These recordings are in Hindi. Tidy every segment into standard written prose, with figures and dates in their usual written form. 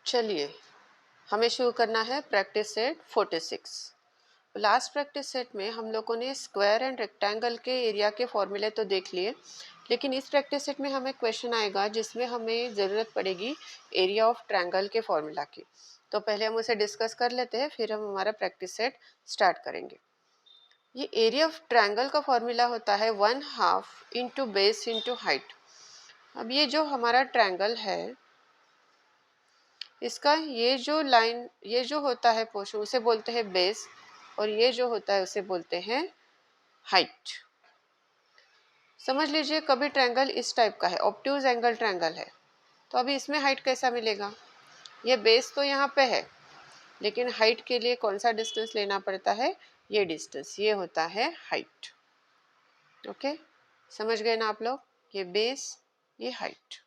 चलिए हमें शुरू करना है practice set 46। Last practice set में हम लोगों ने स्क्वायर एंड रेक्टेंगल के एरिया के फॉर्मूले तो देख लिए, लेकिन इस प्रैक्टिस सेट में हमें क्वेश्चन आएगा जिसमें हमें ज़रूरत पड़ेगी एरिया ऑफ ट्रायंगल के फॉर्मूला की। तो पहले हम उसे डिस्कस कर लेते हैं, फिर हम हमारा प्रैक्टिस सेट स्टार्ट करेंगे। ये एरिया ऑफ ट्रायंगल का फॉर्मूला होता है 1/2 इंटू बेस इंटू हाइट। अब ये जो हमारा ट्रायंगल है, इसका ये जो लाइन, ये जो होता है पोर्शन, उसे बोलते हैं बेस, और ये जो होता है उसे बोलते हैं हाइट। समझ लीजिए कभी ट्रायंगल इस टाइप का है, ऑब्ट्यूज एंगल ट्रायंगल है, तो अभी इसमें हाइट कैसा मिलेगा? ये बेस तो यहाँ पे है, लेकिन हाइट के लिए कौन सा डिस्टेंस लेना पड़ता है? ये डिस्टेंस, ये होता है हाइट। ओके, समझ गए ना आप लोग? ये बेस, ये हाइट।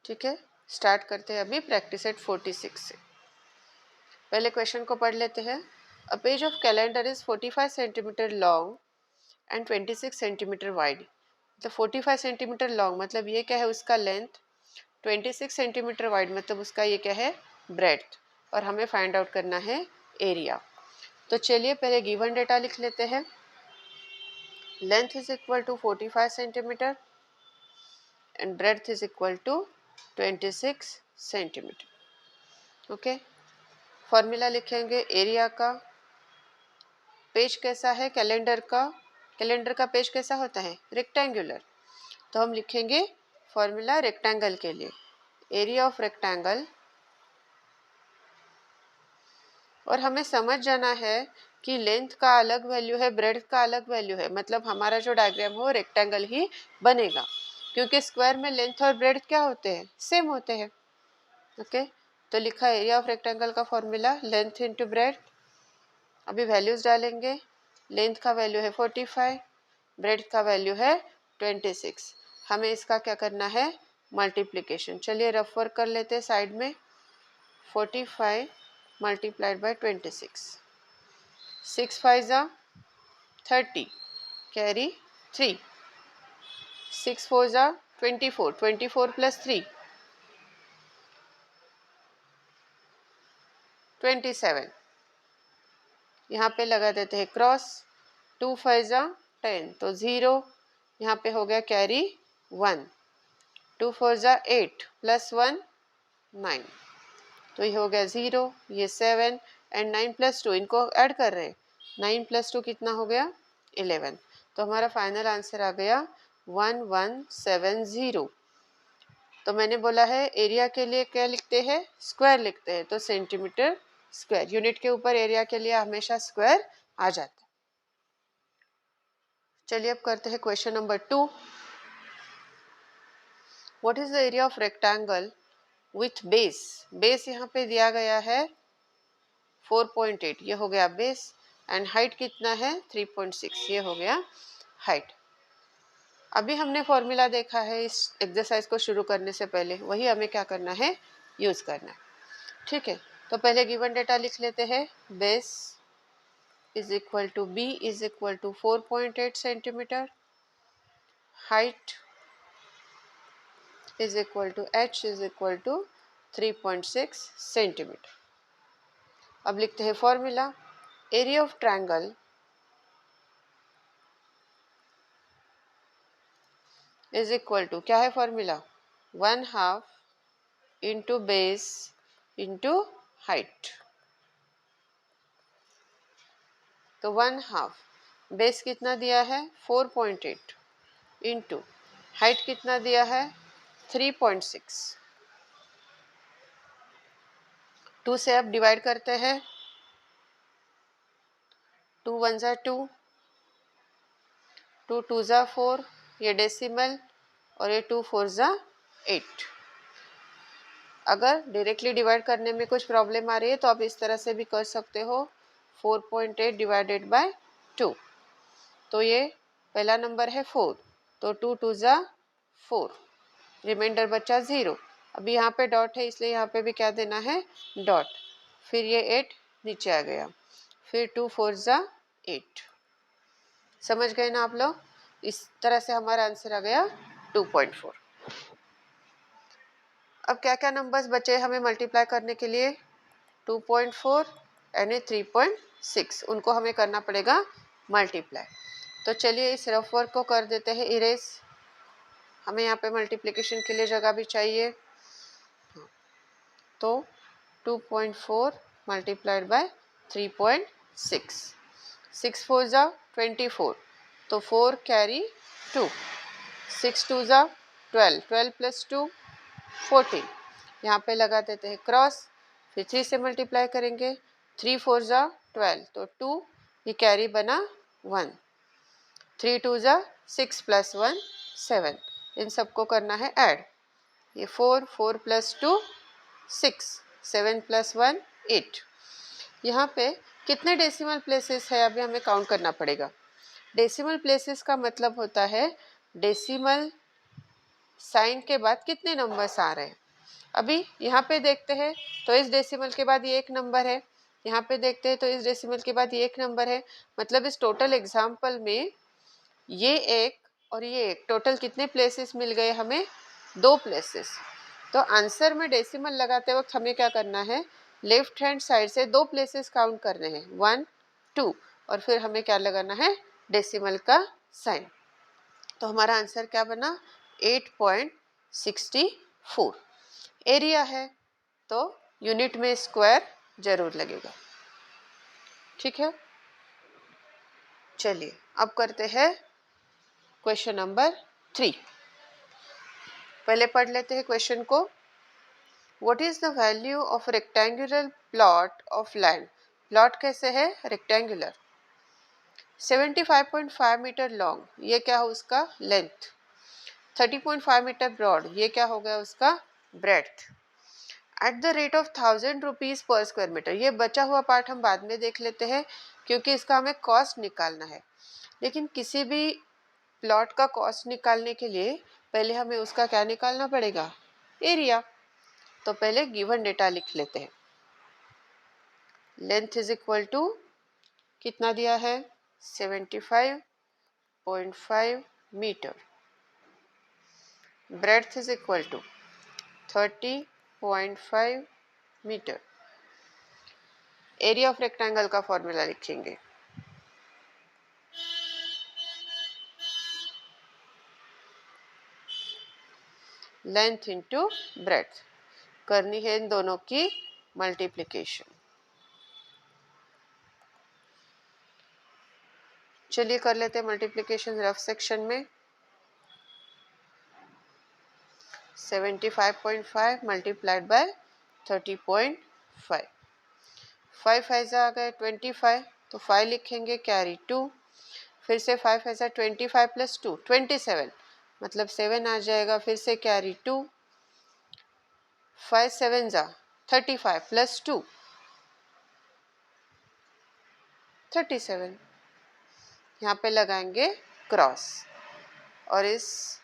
ठीक है, स्टार्ट करते हैं अभी प्रैक्टिस सेट 46 से। पहले क्वेश्चन को पढ़ लेते हैं। A page of calendar is 45 centimetre long and 26 centimetre wide. मतलब 45 सेंटीमीटर लॉन्ग मतलब ये क्या है? उसका लेंथ। 26 सेंटीमीटर वाइड मतलब उसका ये क्या है? ब्रेड्थ। और हमें फाइंड आउट करना है एरिया। तो चलिए पहले गिवन डेटा लिख लेते हैं। Length is equal to 45 centimetre and breadth is equal to 26 centimetre. Okay, formula लिखेंगे एरिया का। पेज कैसा है कैलेंडर का? कैलेंडर का पेज कैसा होता है? रेक्टेंगुलर। तो हम लिखेंगे फॉर्मूला रेक्टेंगल के लिए, एरिया ऑफ रेक्टेंगल। और हमें समझ जाना है कि लेंथ का अलग वैल्यू है, ब्रेड्थ का अलग वैल्यू है, मतलब हमारा जो डायग्राम हो रेक्टेंगल ही बनेगा, क्योंकि स्क्वायर में लेंथ और ब्रेड्थ क्या होते हैं? सेम होते हैं। ओके, तो लिखा एरिया ऑफ रेक्टेंगल का फॉर्मूला लेंथ इंटू ब्रेड्थ। अभी वैल्यूज डालेंगे। लेंथ का वैल्यू है 45, ब्रेड्थ का वैल्यू है 26। हमें इसका क्या करना है? मल्टीप्लिकेशन। चलिए रफ वर्क कर लेते हैं साइड में। 45 मल्टीप्लाइड बाय 26, 6 5 जा 30, कैरी 3, 6 4 जा 24, 24 प्लस 3 27। यहाँ पे लगा देते हैं क्रॉस। 2 5 जा 10, तो 0, यहाँ पे हो गया कैरी 1। 2 4 जा 8 प्लस 1 9, तो ये हो गया 0, ये 7 एंड 9 प्लस 2, इनको ऐड कर रहे हैं। 9 प्लस 2 कितना हो गया? 11। तो हमारा फाइनल आंसर आ गया 1170। तो मैंने बोला है एरिया के लिए क्या लिखते हैं? स्क्वायर लिखते हैं, तो सेंटीमीटर स्क्वायर। यूनिट के ऊपर एरिया के लिए हमेशा स्क्वायर आ जाता है। चलिए अब करते हैं question number 2। What is the area of rectangle with base? Base यहाँ पे दिया गया है 4.8, ये हो गया बेस, एंड हाइट कितना है? 3.6, ये हो गया हाइट। अभी हमने फॉर्मूला देखा है इस एक्सरसाइज को शुरू करने से पहले, वही हमें क्या करना है? यूज करना है। ठीक है, तो पहले गिवन डेटा लिख लेते हैं। Base is equal to B is equal to 4.8 centimetre, height is equal to H is equal to 3.6 centimetre. अब लिखते हैं formula area of triangle is equal to, क्या है formula? 1/2 into base into height. तो 1/2, बेस कितना दिया है? 4.8 इंटू हाइट कितना दिया है? 3.6। 2 से अब डिवाइड करते हैं। 2 1 जा 2, 2 2 जा 4, ये डेसिमल, और ये 2 4 जा 8। अगर डायरेक्टली डिवाइड करने में कुछ प्रॉब्लम आ रही है तो आप इस तरह से भी कर सकते हो, 4.8 डिवाइडेड बाय 2। तो ये पहला नंबर है 4, तो 2 2 जा 4, रिमाइंडर बचा 0। अभी यहाँ पे डॉट है इसलिए यहाँ पे भी क्या देना है? डॉट। फिर ये 8 नीचे आ गया, फिर 2 4 जा 8। समझ गए ना आप लोग? इस तरह से हमारा आंसर आ गया 2.4। अब क्या क्या नंबर्स बचे हमें मल्टीप्लाई करने के लिए? 2.4 यानी 3.6, उनको हमें करना पड़ेगा मल्टीप्लाई। तो चलिए इस रफ वर्क को कर देते हैं इरेज। हमें यहाँ पे मल्टीप्लिकेशन के लिए जगह भी चाहिए। तो 2.4 मल्टीप्लाइड बाय 3.6, 6 4 जा 24, तो 4 कैरी 2, 6 2 जा 12, 12 प्लस 2 14, यहाँ पे लगा देते हैं क्रॉस, फिर 3 से मल्टीप्लाई करेंगे, 3 4 जा 12, तो 2 ये कैरी बना 1, 3 2 जा 6 प्लस 1 7, इन सबको करना है ऐड। ये 4 4 प्लस 2 6, 7 प्लस 1 8। यहाँ पे कितने डेसिमल प्लेसेस है अभी हमें काउंट करना पड़ेगा। डेसिमल प्लेसेस का मतलब होता है डेसिमल साइन के बाद कितने नंबर्स आ रहे हैं। अभी यहाँ पे देखते हैं तो इस डेसिमल के बाद ये एक नंबर है, यहाँ पे देखते हैं तो इस डेसिमल के बाद ये एक नंबर है, मतलब इस टोटल एग्जाम्पल में ये एक और ये एक, टोटल कितने प्लेसेस मिल गए हमें? 2 प्लेसेस। तो आंसर में डेसिमल लगाते वक्त हमें क्या करना है? लेफ्ट हैंड साइड से 2 प्लेसेस काउंट करने हैं, 1 2, और फिर हमें क्या लगाना है? डेसिमल का साइन। तो हमारा आंसर क्या बना? 8.64। एरिया है तो यूनिट में स्क्वायर जरूर लगेगा। ठीक है, चलिए अब करते हैं क्वेश्चन नंबर 3। पहले पढ़ लेते हैं क्वेश्चन को। What is the value of rectangular plot of land? Plot कैसे है? रेक्टेंगुलर। 75.5 मीटर लॉन्ग, ये क्या हो उसका? लेंथ। 30.5 मीटर ब्रॉड, ये क्या हो गया उसका? Breadth. At the rate of 1000 rupees per square metre, ये बचा हुआ पार्ट हम बाद में देख लेते हैं क्योंकि इसका हमें कॉस्ट निकालना है। लेकिन किसी भी प्लॉट का कॉस्ट निकालने के लिए पहले हमें उसका क्या निकालना पड़ेगा? एरिया। तो पहले गिवन डेटा लिख लेते हैं। लेंथ इज इक्वल टू कितना दिया है? 75.5 metre. Breadth is equal to 30.5 metre. Area of rectangle का फॉर्मूला लिखेंगे। लेंथ इंटू ब्रेड्थ, करनी है इन दोनों की मल्टीप्लिकेशन। चलिए कर लेते हैं मल्टीप्लिकेशन रफ सेक्शन में। 75.5 मल्टीप्लाइड बाय 30.5, 5 ऐसा आ गए 25, तो 5 लिखेंगे, कैरी 2, फिर से 5 ऐसा 25 प्लस 2 27, मतलब 7 आ जाएगा, फिर से कैरी 2, 5 7 जा 35 प्लस 2 37, यहाँ पे लगाएंगे क्रॉस, और इस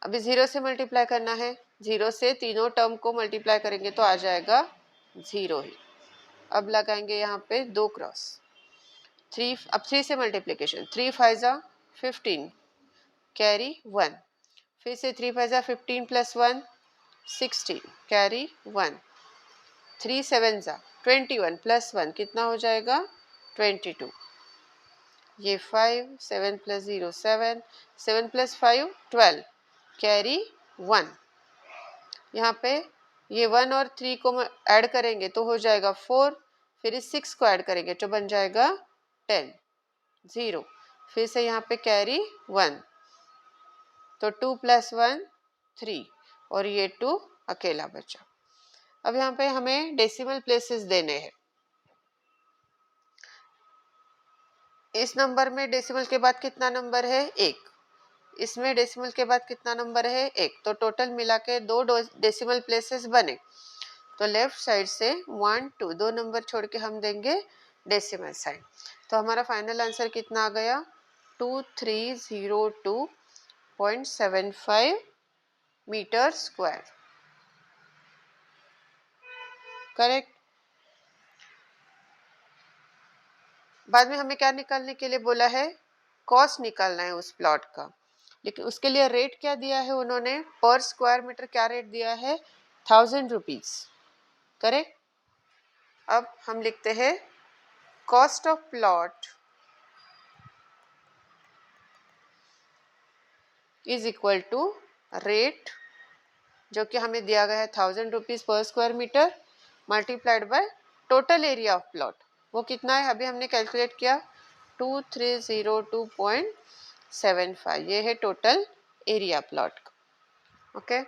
अभी 0 से मल्टीप्लाई करना है, 0 से तीनों टर्म को मल्टीप्लाई करेंगे तो आ जाएगा 0 ही। अब लगाएंगे यहाँ पे 2 क्रॉस, 3, अब 3 से मल्टीप्लिकेशन, 3 5 जा 15, कैरी 1, फिर से 3 5 जा 15 प्लस 1 16, कैरी 1, 3 7 जा 21 प्लस 1 कितना हो जाएगा? 22, ये 5 7 प्लस 0 7, 7 प्लस 5 12, कैरी 1, यहाँ पे ये 1 और 3 को ऐड करेंगे तो हो जाएगा 4, फिर इस 6 को ऐड करेंगे तो बन जाएगा 10 0, फिर से यहाँ पे कैरी 1, तो 2 प्लस 1 3, और ये 2 अकेला बचा। अब यहाँ पे हमें डेसिमल प्लेसेस देने हैं। इस नंबर में डेसिमल के बाद कितना नंबर है? 1। इसमें डेसिमल के बाद कितना नंबर है? 1। तो टोटल मिला के 2 डेसिमल प्लेसेस बने। तो लेफ्ट साइड से 1 2 2 नंबर छोड़ के हम देंगे डेसिमल साइन। तो हमारा फाइनल आंसर कितना आ गया? 2302.75 मीटर स्क्वायर। करेक्ट। बाद में हमें क्या निकालने के लिए बोला है, कॉस्ट निकालना है उस प्लॉट का, लेकिन उसके लिए रेट क्या दिया है उन्होंने, पर स्क्वायर मीटर क्या रेट दिया है, 1000 रुपीज, करेक्ट। अब हम लिखते हैं cost of plot is equal to rate, जो कि हमें दिया गया है 1000 rupees per square metre, multiplied by total area of plot. वो कितना है, अभी हमने कैलकुलेट किया 2302.75, ये है टोटल एरिया प्लॉट का। ओके,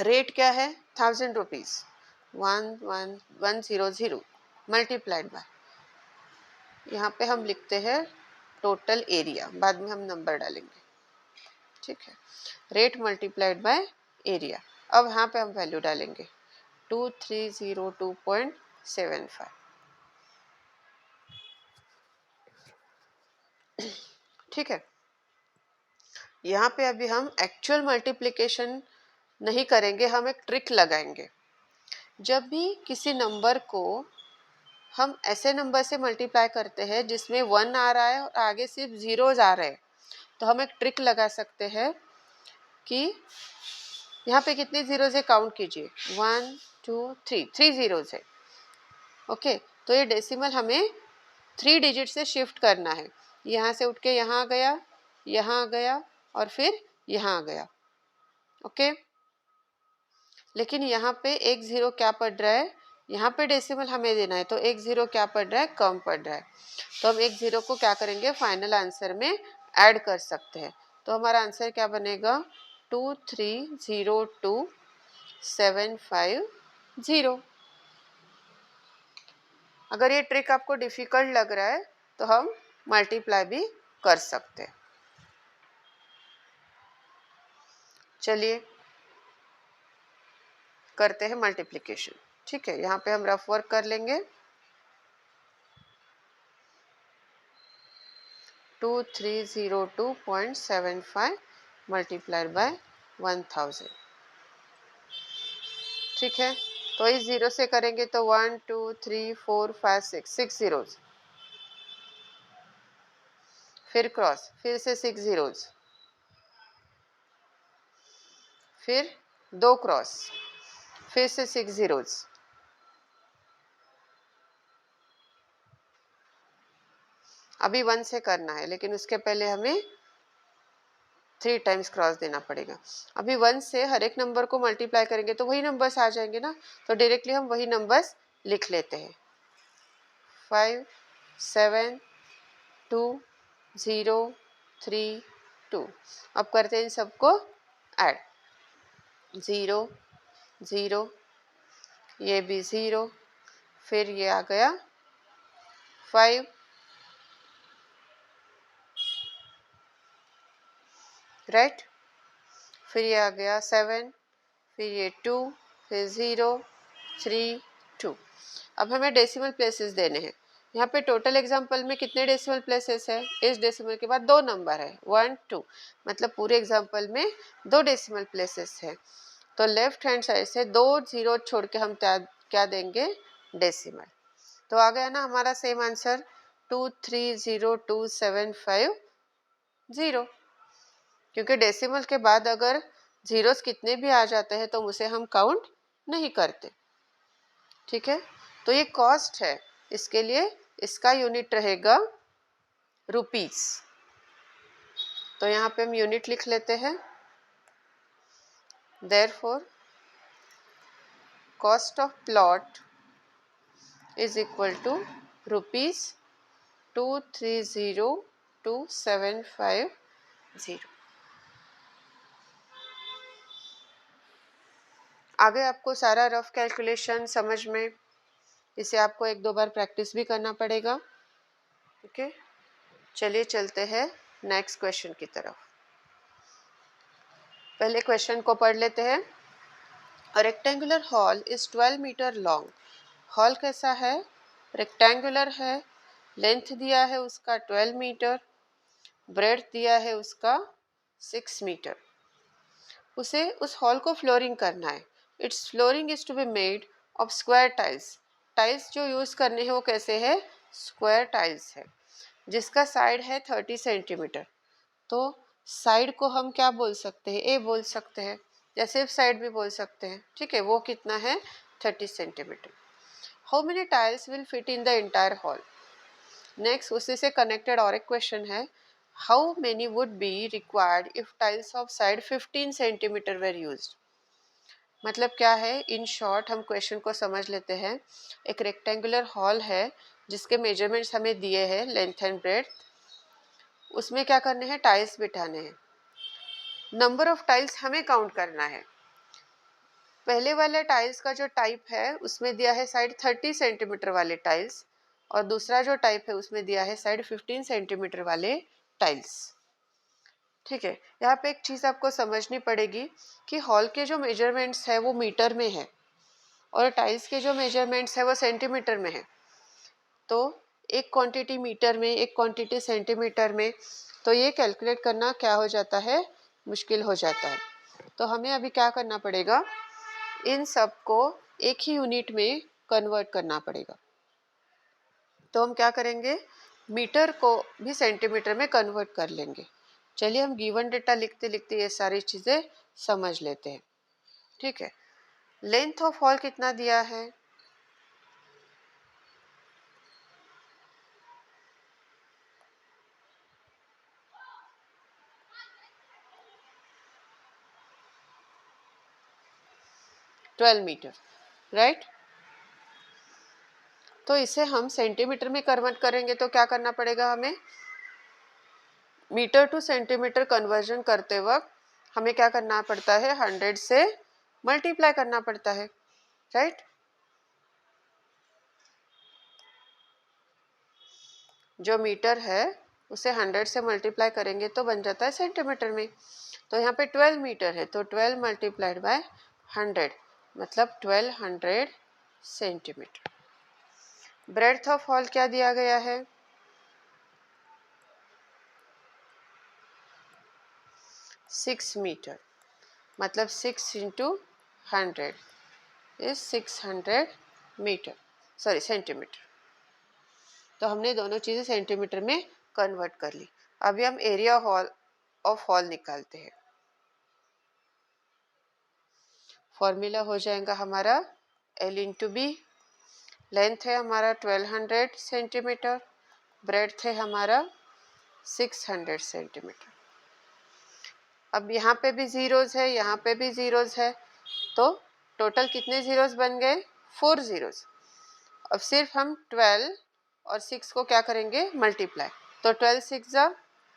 रेट क्या है 1000 रुपीज, 11100 मल्टीप्लाइड बाय, यहाँ पे हम लिखते हैं टोटल एरिया, बाद में हम नंबर डालेंगे, ठीक है। रेट मल्टीप्लाइड बाय एरिया, अब यहाँ पे हम वैल्यू डालेंगे 2302.75, ठीक है। यहाँ पे अभी हम एक्चुअल मल्टीप्लिकेशन नहीं करेंगे, हम एक ट्रिक लगाएंगे। जब भी किसी नंबर को हम ऐसे नंबर से मल्टीप्लाई करते हैं जिसमें 1 आ रहा है और आगे सिर्फ जीरोज आ रहे हैं, तो हम एक ट्रिक लगा सकते हैं कि यहाँ पे कितने जीरोज है काउंट कीजिए, 1 2 3, 3 जीरोज है। ओके, तो ये डेसिमल हमें 3 डिजिट से शिफ्ट करना है, यहाँ से उठ के यहाँ गया, यहाँ गया और फिर यहाँ गया। ओके, लेकिन यहाँ पे एक जीरो क्या पड़ रहा है, यहाँ पे डेसिमल हमें देना है, तो एक जीरो क्या पड़ रहा है, कम पड़ रहा है, तो हम एक जीरो को क्या करेंगे, फाइनल आंसर में ऐड कर सकते हैं। तो हमारा आंसर क्या बनेगा, 2302.750। अगर ये ट्रिक आपको डिफिकल्ट लग रहा है तो हम मल्टीप्लाई भी कर सकते हैं। चलिए करते हैं मल्टीप्लिकेशन, ठीक है। यहाँ पे हम रफ वर्क कर लेंगे, 2302.75 मल्टीप्लाइड बाय 1000, ठीक है। तो इस जीरो से करेंगे तो 1 2 3 4 5 6 जीरोज, फिर क्रॉस, फिर से 6 जीरोज, फिर 2 क्रॉस, फिर से 6 जीरोज, अभी 1 से करना है, लेकिन उसके पहले हमें 3 टाइम्स क्रॉस देना पड़ेगा। अभी 1 से हर एक नंबर को मल्टीप्लाई करेंगे तो वही नंबर्स आ जाएंगे ना, तो डायरेक्टली हम वही नंबर्स लिख लेते हैं, 5 7 2 0 3 2। अब करते हैं इन सबको ऐड, 0 0, ये भी 0, फिर ये आ गया 5, राइट, फिर ये आ गया 7, फिर ये 2, फिर 0 3 2। अब हमें डेसिमल प्लेसेस देने हैं। यहाँ पे टोटल एग्जाम्पल में कितने डेसिमल प्लेसेस है, इस डेसिमल के बाद 2 नंबर है 1 2, मतलब पूरे एग्जाम्पल में 2 डेसिमल प्लेसेस है। तो लेफ्ट हैंड साइड से 2 जीरो छोड़ के हम क्या देंगे, डेसिमल। तो आ गया ना हमारा सेम आंसर 2302.750, क्योंकि डेसिमल के बाद अगर जीरोस कितने भी आ जाते हैं तो उसे हम काउंट नहीं करते, ठीक है। तो ये कॉस्ट है, इसके लिए इसका यूनिट रहेगा रुपीस, तो यहाँ पे हम यूनिट लिख लेते हैं, therefore cost of plot is equal to rupees 2302.750। आगे आपको सारा रफ कैलकुलेशन समझ में, इसे आपको 1-2 बार प्रैक्टिस भी करना पड़ेगा, ओके। चलिए चलते हैं नेक्स्ट क्वेश्चन की तरफ। पहले क्वेश्चन को पढ़ लेते हैं। A rectangular hall is 12 metre long. Hall कैसा है, रेक्टेंगुलर है, लेंथ दिया है उसका 12 मीटर, ब्रेड्थ दिया है उसका 6 मीटर। उसे उस हॉल को फ्लोरिंग करना है। Its flooring is to be made of square tiles. Tiles जो यूज़ करने हैं वो कैसे है, स्क्वायर टाइल्स है, जिसका साइड है 30 सेंटीमीटर। तो साइड को हम क्या बोल सकते हैं, ए बोल सकते हैं, या सिर्फ साइड भी बोल सकते हैं, ठीक है। वो कितना है, 30 centimetre. How many tiles will fit in the entire hall. Next उसी से कनेक्टेड और एक क्वेश्चन है, how many would be required if tiles of side 15 centimetre where used. मतलब क्या है, इन शॉर्ट हम क्वेश्चन को समझ लेते हैं। एक रेक्टेंगुलर हॉल है जिसके मेजरमेंट्स हमें दिए हैं, लेंथ एंड ब्रेड्थ। उसमें क्या करने हैं, टाइल्स बिठाने हैं। नंबर ऑफ टाइल्स हमें काउंट करना है। पहले वाले टाइल्स का जो टाइप है उसमें दिया है साइड 30 सेंटीमीटर वाले टाइल्स, और दूसरा जो टाइप है उसमें दिया है साइड 15 सेंटीमीटर वाले टाइल्स, ठीक है। यहाँ पे एक चीज़ आपको समझनी पड़ेगी कि हॉल के जो मेजरमेंट्स है वो मीटर में है और टाइल्स के जो मेजरमेंट्स है वो सेंटीमीटर में है। तो एक क्वांटिटी मीटर में, एक क्वांटिटी सेंटीमीटर में, तो ये कैलकुलेट करना क्या हो जाता है, मुश्किल हो जाता है। तो हमें अभी क्या करना पड़ेगा, इन सब को एक ही यूनिट में कन्वर्ट करना पड़ेगा। तो हम क्या करेंगे, मीटर को भी सेंटीमीटर में कन्वर्ट कर लेंगे। चलिए हम गिवन डेटा लिखते लिखते ये सारी चीज़ें समझ लेते हैं, ठीक है। लेंथ ऑफ हॉल कितना दिया है, 12 मीटर, राइट। तो इसे हम सेंटीमीटर में कन्वर्ट करेंगे तो क्या करना पड़ेगा हमें, मीटर टू सेंटीमीटर कन्वर्जन करते वक्त हमें क्या करना पड़ता है, 100 से मल्टीप्लाई करना पड़ता है, राइट। जो मीटर है उसे 100 से मल्टीप्लाई करेंगे तो बन जाता है सेंटीमीटर में। तो यहाँ पे 12 मीटर है तो 12 मल्टीप्लाइड बाय 100 मतलब 1200 सेंटीमीटर। ब्रेड्थ ऑफ हॉल क्या दिया गया है, 6 मीटर, मतलब 6 into 100 is 600 metre, sorry centimetre. तो हमने दोनों चीज़ें सेंटीमीटर में कन्वर्ट कर ली। अभी हम एरिया हॉल ऑफ हॉल निकालते हैं। फॉर्मूला हो जाएगा हमारा L इंटू बी। लेंथ है हमारा 1200 सेंटीमीटर, ब्रेड्थ है हमारा 600 सेंटीमीटर। अब यहाँ पे भी जीरोज है, यहाँ पे भी जीरोज है, तो टोटल कितने जीरोज बन गए, 4 जीरोज। अब सिर्फ हम 12 और 6 को क्या करेंगे, मल्टीप्लाई। तो 12 6 जा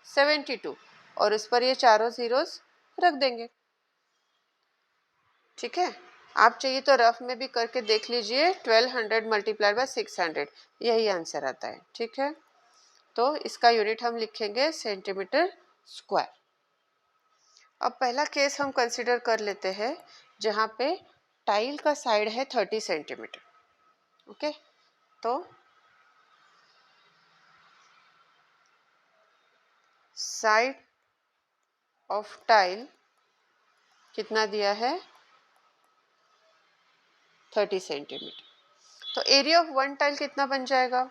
72 और उस पर ये चारों जीरोज रख देंगे, ठीक है। आप चाहिए तो रफ में भी करके देख लीजिए, 1200 मल्टीप्लाइड बाय 600 यही आंसर आता है, ठीक है। तो इसका यूनिट हम लिखेंगे सेंटीमीटर स्क्वायर। अब पहला केस हम कंसिडर कर लेते हैं जहाँ पे टाइल का साइड है 30 सेंटीमीटर, ओके। तो साइड ऑफ टाइल कितना दिया है, 30 सेंटीमीटर। तो एरिया ऑफ वन टाइल कितना बन जाएगा,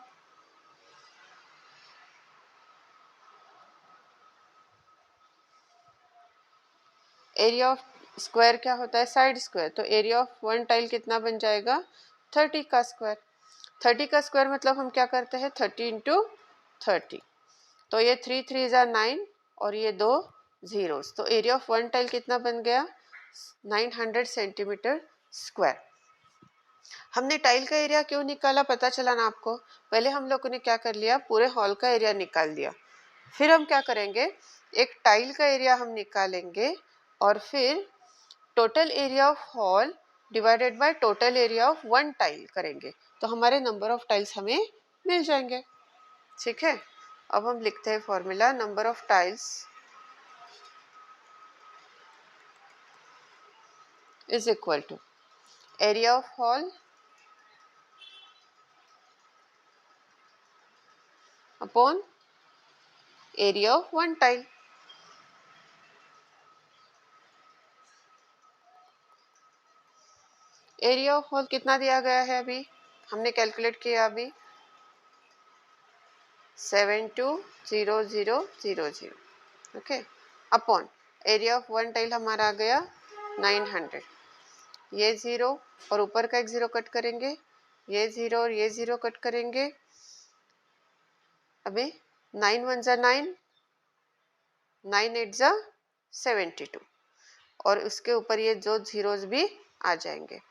एरिया ऑफ स्क्वायर क्या होता है, साइड स्क्वायर। तो एरिया ऑफ वन टाइल कितना बन जाएगा, 30 का स्क्वायर। 30 का स्क्वायर मतलब हम क्या करते हैं, 30 इंटू 30। तो ये 3 3 ज़ा 9 और ये दो जीरोस, तो एरिया ऑफ वन टाइल कितना बन गया, 900 सेंटीमीटर स्क्वायर। हमने टाइल का एरिया क्यों निकाला, पता चला ना आपको। पहले हम लोगों ने क्या कर लिया, पूरे हॉल का एरिया निकाल दिया। फिर हम क्या करेंगे, एक टाइल का एरिया हम निकालेंगे और फिर total area of hall divided by total area of one tile करेंगे, तो हमारे नंबर ऑफ टाइल्स हमें मिल जाएंगे, ठीक है। अब हम लिखते हैं formula, number of tiles is equal to area of hall upon area of one tile. Area of hall कितना दिया गया है अभी, हमने कैलकुलेट किया अभी 720000, okay, upon area of one tile हमारा आ गया 900, ये 0 और ऊपर का एक 0 कट करेंगे, ये 0 और ये 0 कट करेंगे, अभी 9 1 जा 9, 9 8 जा 72 और उसके ऊपर ये जो जीरोज भी आ जाएंगे,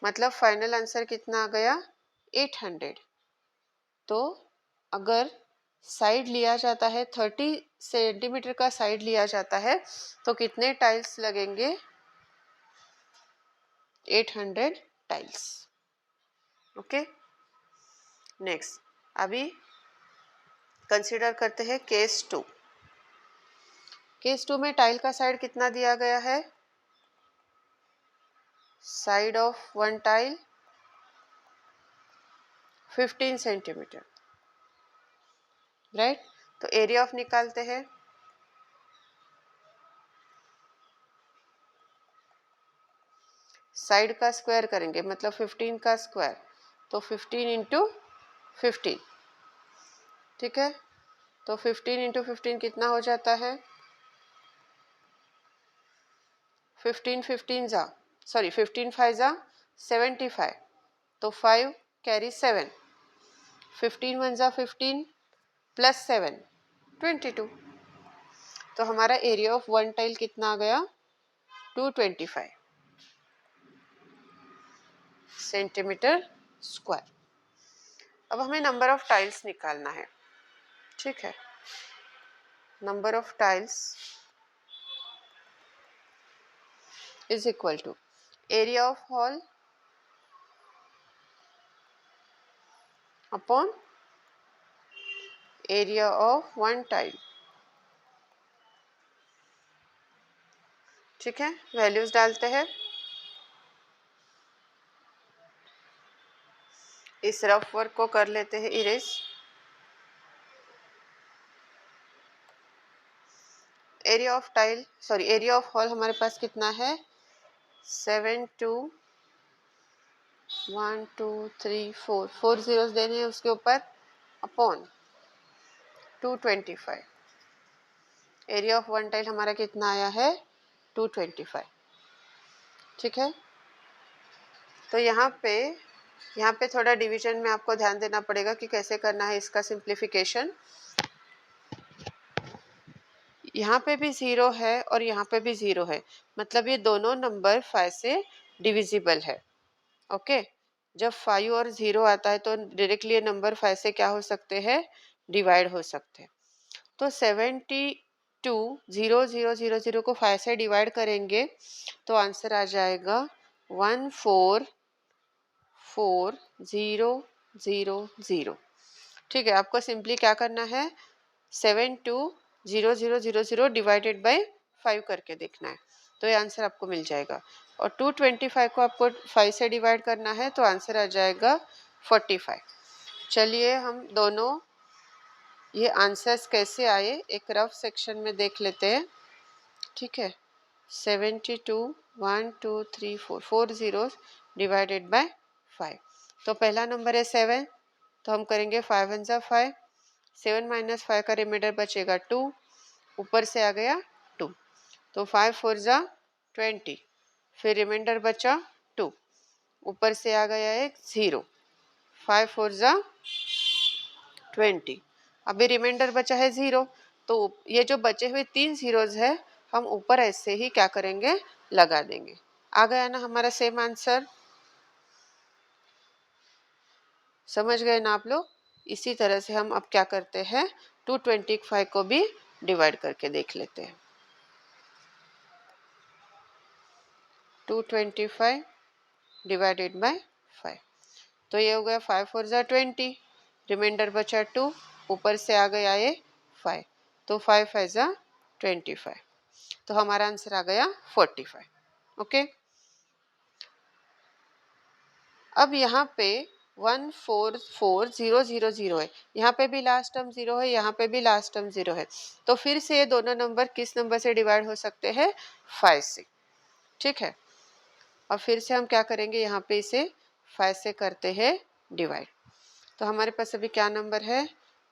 मतलब फाइनल आंसर कितना आ गया 800। तो अगर साइड लिया जाता है 30 सेंटीमीटर का साइड लिया जाता है तो कितने टाइल्स लगेंगे 800 टाइल्स, ओके। नेक्स्ट अभी कंसीडर करते हैं केस 2। केस 2 में टाइल का साइड कितना दिया गया है, side of one tile 15 centimetre, right. तो एरिया ऑफ निकालते हैं, साइड का स्क्वायर करेंगे मतलब 15 का स्क्वायर, तो 15 इंटू 15, ठीक है। तो 15 इंटू 15 कितना हो जाता है, 15 15 जा सॉरी 15 5 जा 75, तो 5 कैरी 7, 15 1 जा 15 प्लस 7 22, तो हमारा एरिया ऑफ वन टाइल कितना आ गया 225 सेंटीमीटर स्क्वायर। अब हमें नंबर ऑफ टाइल्स निकालना है, ठीक है। Number of tiles is equal to area of hall upon area of one tile, ठीक है। वैल्यूज डालते हैं, इस रफ वर्क को कर लेते हैं erase. Area of tile sorry area of hall हमारे पास कितना है 7 2 1 2 3 4, 4 जीरोस देने हैं उसके ऊपर, upon 225। Area of one tile हमारा कितना आया है 225, ठीक है। तो यहाँ पे थोड़ा डिवीजन में आपको ध्यान देना पड़ेगा कि कैसे करना है इसका सिंप्लीफिकेशन। यहाँ पे भी 0 है और यहाँ पे भी 0 है, मतलब ये दोनों नंबर 5 से डिविजिबल है, ओके। जब 5 और 0 आता है तो डायरेक्टली ये नंबर 5 से क्या हो सकते हैं, डिवाइड हो सकते हैं। तो 72,0,0,0,0 को 5 से डिवाइड करेंगे तो आंसर आ जाएगा 144000, ठीक है। आपको सिंपली क्या करना है 72,0,0,0,0 डिवाइडेड बाय 5 करके देखना है, तो ये आंसर आपको मिल जाएगा। और 225 को आपको 5 से डिवाइड करना है तो आंसर आ जाएगा 45। चलिए हम दोनों ये आंसर्स कैसे आए एक रफ सेक्शन में देख लेते हैं, ठीक है। 72 1 2 3 4, 4 जीरोस डिवाइडेड बाय 5। तो पहला नंबर है 7, तो हम करेंगे 5 1 जा 5, 7 माइनस 5 का रिमाइंडर बचेगा 2, ऊपर से आ गया 2, तो 5 4 जा 20, फिर रिमाइंडर बचा 2, ऊपर से आ गया एक 0, 5 4 जा 20, अभी रिमाइंडर बचा है 0, तो ये जो बचे हुए 3 जीरोज है हम ऊपर ऐसे ही क्या करेंगे लगा देंगे। आ गया ना हमारा सेम आंसर, समझ गए ना आप लोग। इसी तरह से हम अब क्या करते हैं 225 को भी डिवाइड करके देख लेते हैं। 225 डिवाइडेड बाय 5, तो ये हो गया 5 4 जा 20, रिमाइंडर बचा 2, ऊपर से आ गया ये 5, तो 5 5 जा 25, तो हमारा आंसर आ गया 45, ओके। अब यहाँ पे 144000 है, यहाँ पे भी लास्ट टर्म 0 है, यहाँ पे भी लास्ट टर्म 0 है, तो फिर से ये दोनों नंबर किस नंबर से डिवाइड हो सकते हैं 5 से, ठीक है। और फिर से हम क्या करेंगे यहाँ पे इसे 5 से करते हैं डिवाइड। तो हमारे पास अभी क्या नंबर है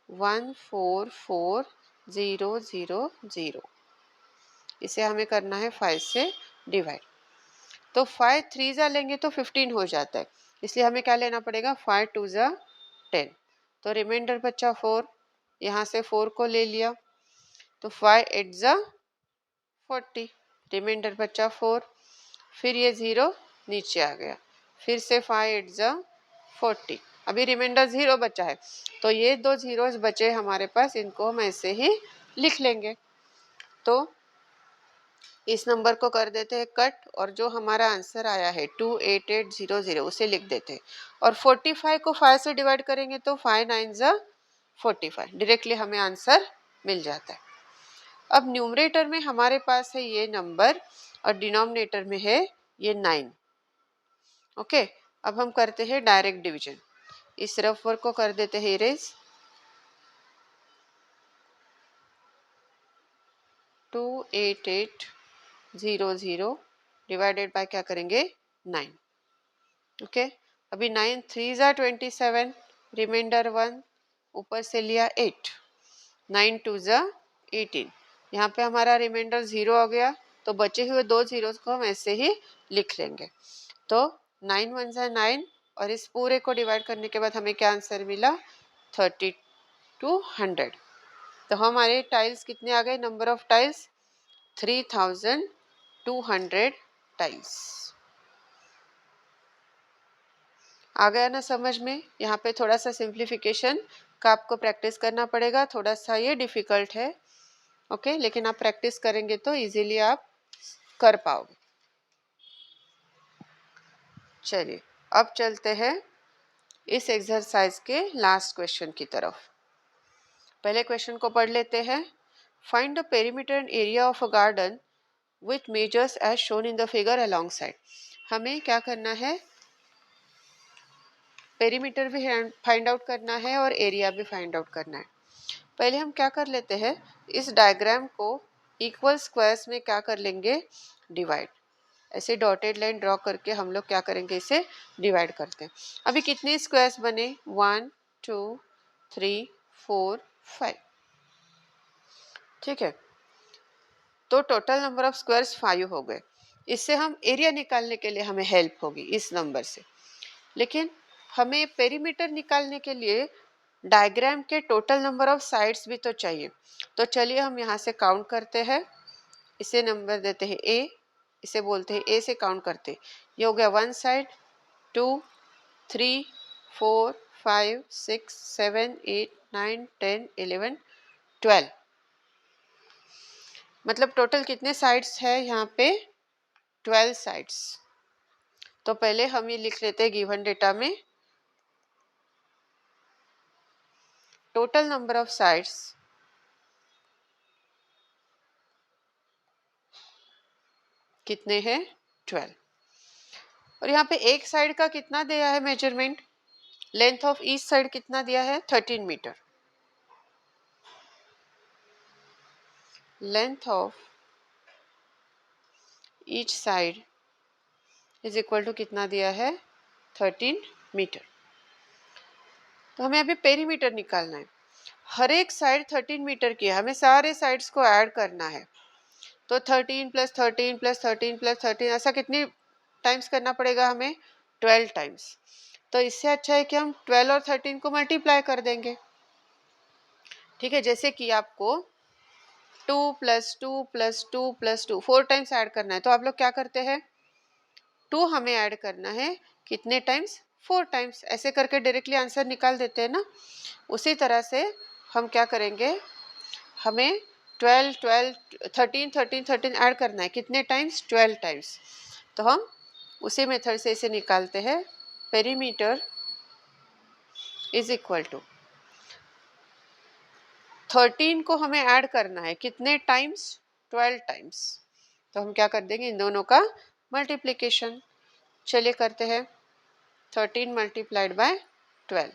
144,000। इसे हमें करना है 5 से डिवाइड। तो 5 3 जा लेंगे तो 15 हो जाता है, इसलिए हमें क्या लेना पड़ेगा 5 2 जा 10। तो रिमाइंडर बचा 4, यहाँ से 4 को ले लिया तो 5 8 जा 40, रिमाइंडर बचा 4, फिर ये 0 नीचे आ गया, फिर से 5 8 जा 40, अभी रिमाइंडर 0 बचा है। तो ये दो जीरोस बचे हमारे पास, इनको हम ऐसे ही लिख लेंगे। तो इस नंबर को कर देते हैं कट, और जो हमारा आंसर आया है 28800 उसे लिख देते हैं। और 45 को 5 से डिवाइड करेंगे तो 5 9 जा 45, डायरेक्टली हमें आंसर मिल जाता है। अब न्यूमरेटर में हमारे पास है ये नंबर और डिनोमिनेटर में है ये 9। ओके, अब हम करते हैं डायरेक्ट डिवीजन। इस रफ वर्क को कर देते हैं इरेज। 28800 डिवाइडेड बाय क्या करेंगे 9। ओके, अभी 9 3 जा 27, रिमाइंडर 1, ऊपर से लिया 8, 9 2 जा 18, यहाँ पे हमारा रिमाइंडर 0 हो गया, तो बचे हुए दो जीरोस को हम ऐसे ही लिख लेंगे। तो 9 1 जा 9, और इस पूरे को डिवाइड करने के बाद हमें क्या आंसर मिला 3200। तो हमारे टाइल्स कितने आ गए, नंबर ऑफ टाइल्स 3200 टाइल्स। आ गया ना समझ में। यहाँ पे थोड़ा सा सिंप्लीफिकेशन का आपको प्रैक्टिस करना पड़ेगा, थोड़ा सा ये डिफिकल्ट है। ओके, लेकिन आप प्रैक्टिस करेंगे तो इजीली आप कर पाओगे। चलिए अब चलते हैं इस एक्सरसाइज के लास्ट क्वेश्चन की तरफ। पहले क्वेश्चन को पढ़ लेते हैं। Find the perimeter and area of a garden with measures as shown in the figure alongside. हमें क्या करना है, पेरीमीटर भी फाइंड आउट करना है और एरिया भी फाइंड आउट करना है। पहले हम क्या कर लेते हैं, इस डायग्राम को इक्वल स्क्वायर्स में क्या कर लेंगे डिवाइड। ऐसे डॉटेड लाइन ड्रॉ करके हम लोग क्या करेंगे, इसे डिवाइड करते हैं। अभी कितने स्क्वायर्स बने 1 2 3 4 5, ठीक है। तो टोटल नंबर ऑफ स्क्वायर्स 5 हो गए। इससे हम एरिया निकालने के लिए हमें हेल्प होगी इस नंबर से। लेकिन हमें पेरीमीटर निकालने के लिए डायग्राम के टोटल नंबर ऑफ साइड्स भी तो चाहिए। तो चलिए हम यहाँ से काउंट करते हैं, इसे नंबर देते हैं ए, इसे बोलते हैं ए से काउंट करते। ये हो गया 1 साइड, 2 3 4 5 6 7 8 9 10 11 12, मतलब टोटल कितने साइड्स है यहाँ पे 12 साइड्स। तो पहले हम ये लिख लेते हैं गिवन डेटा में टोटल नंबर ऑफ साइड्स कितने हैं 12। और यहाँ पे एक साइड का कितना दिया है measurement, length of each side कितना दिया है 13 metre. Length of each side is equal to कितना दिया है 13 मीटर। तो हमें अभी पेरीमीटर निकालना है। हर एक साइड 13 मीटर की है, हमें सारे साइड्स को ऐड करना है। तो 13 + 13 + 13 + 13 ऐसा कितनी टाइम्स करना पड़ेगा हमें 12 टाइम्स। तो इससे अच्छा है कि हम 12 और 13 को मल्टीप्लाई कर देंगे, ठीक है। जैसे कि आपको 2 + 2 + 2 + 2 4 टाइम्स ऐड करना है, तो आप लोग क्या करते हैं 2 हमें ऐड करना है कितने टाइम्स 4 टाइम्स, ऐसे करके डायरेक्टली आंसर निकाल देते हैं ना। उसी तरह से हम क्या करेंगे, हमें 12 12 13 13 13 ऐड करना है कितने टाइम्स 12 टाइम्स। तो हम उसी मेथड से इसे निकालते हैं। पेरीमीटर इज इक्वल टू 13 को हमें ऐड करना है कितने टाइम्स 12 टाइम्स। तो हम क्या कर देंगे इन दोनों का मल्टीप्लिकेशन। चलिए करते हैं 13 मल्टीप्लाइड बाय 12,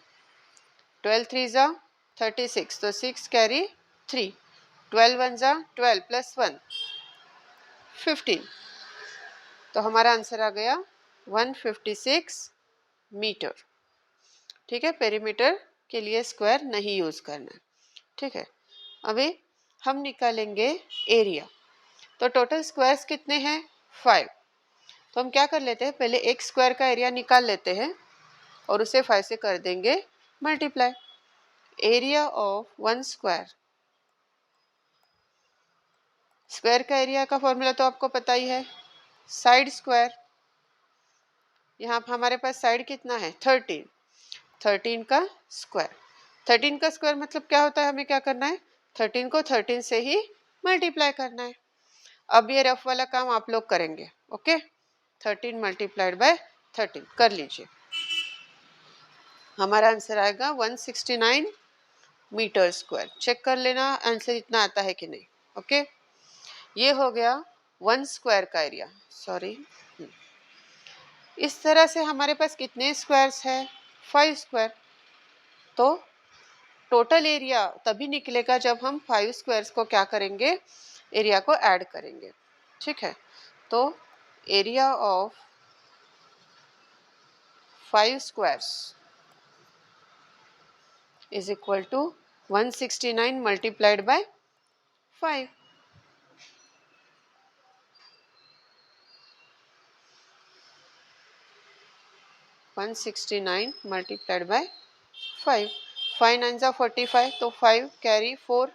12 3 जा 36, तो 6 कैरी 3, 12 1 जा 12 + 1 15। तो हमारा आंसर आ गया 156 मीटर। ठीक है, पेरीमीटर के लिए स्क्वायर नहीं यूज करना है। ठीक है, अभी हम निकालेंगे एरिया। तो टोटल स्क्वायर्स कितने हैं? 5। तो हम क्या कर लेते हैं, पहले एक स्क्वायर का एरिया निकाल लेते हैं और उसे 5 से कर देंगे multiply. Area of 1 square, square का एरिया का फॉर्मूला तो आपको पता ही है, साइड स्क्वायर। यहाँ पर हमारे पास साइड कितना है? 13। 13 का स्क्वायर। 13 का स्क्वायर मतलब क्या होता है, हमें क्या करना है, 13 को 13 से ही मल्टीप्लाई करना है। अब ये रफ वाला काम आप लोग करेंगे। ओके, 13 मल्टीप्लाइड बाय 13 कर लीजिए। हमारा आंसर आएगा 169 मीटर स्क्वायर। चेक कर लेना आंसर इतना आता है कि नहीं। ओके, ये हो गया 1 स्क्वायर का एरिया। सॉरी, इस तरह से हमारे पास कितने स्क्वायर्स है? 5 स्क्वायर। तो टोटल एरिया तभी निकलेगा जब हम 5 स्क्वायर्स को क्या करेंगे, एरिया को ऐड करेंगे। ठीक है, तो area of 5 squares is equal to 169 multiplied by 5. One 169 multiplied by 5. 5 9 जा 45, तो 5 कैरी 4,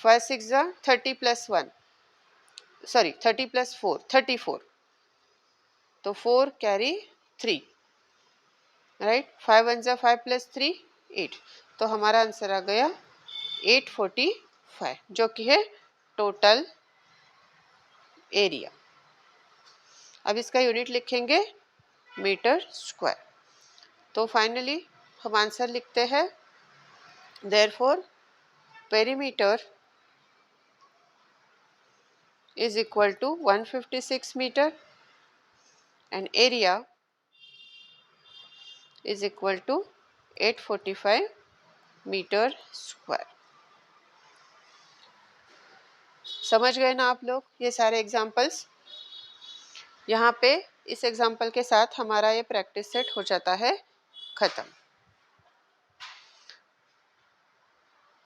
5 6 जा 30 प्लस 1, सॉरी 30 प्लस 4 34, तो 4 कैरी 3, राइट। 5 1 जा 5 प्लस 3 8, तो हमारा आंसर आ गया 845, जो कि है टोटल एरिया। अब इसका यूनिट लिखेंगे मीटर स्क्वायर। तो फाइनली हम आंसर लिखते हैं, therefore perimeter is equal to 156 meter and area is equal to 845 metre square. समझ गए ना आप लोग ये सारे एग्जाम्पल्स? यहाँ पे इस एग्जाम्पल के साथ हमारा ये प्रैक्टिस सेट हो जाता है खत्म।